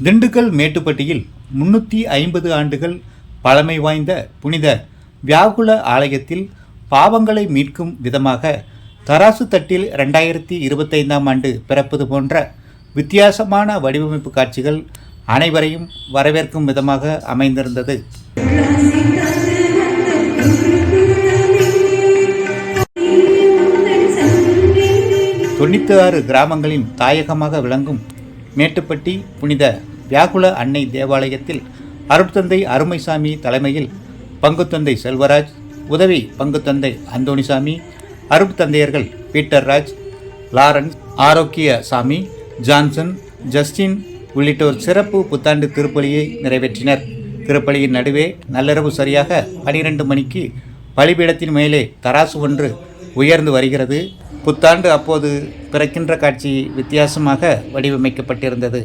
திண்டுக்கல் மேட்டுப்பட்டியில் 350 ஆண்டுகள் பழமை வாய்ந்த புனித வியாகுல ஆலயத்தில் பாவங்களை மீட்கும் விதமாக தராசு தட்டில் 2025ஆம் ஆண்டு பிறப்பது போன்ற வித்தியாசமான வடிவமைப்பு காட்சிகள் அனைவரையும் வரவேற்கும் விதமாக அமைந்திருந்தது. தொண்ணூற்றி கிராமங்களின் தாயகமாக விளங்கும் மேட்டுப்பட்டி புனித வியாகுல அன்னை தேவாலயத்தில் அருட்தந்தை அருமைசாமி தலைமையில் பங்குத்தந்தை செல்வராஜ், உதவி பங்குத்தந்தை அந்தோணிசாமி, அருட்தந்தையர்கள் பீட்டர் ராஜ், லாரன்ஸ், ஆரோக்கிய சாமி, ஜான்சன், ஜஸ்டின் உள்ளிட்டோர் சிறப்பு புத்தாண்டு திருப்பலியை நிறைவேற்றினர். திருப்பலியின் நடுவே நள்ளிரவு சரியாக 12 மணிக்கு பலிபீடத்தின் மேலே தராசு ஒன்று உயர்ந்து வருகிறது. புத்தாண்டு அப்போது பிறக்கின்ற காட்சி வித்தியாசமாக வடிவமைக்கப்பட்டிருந்தது.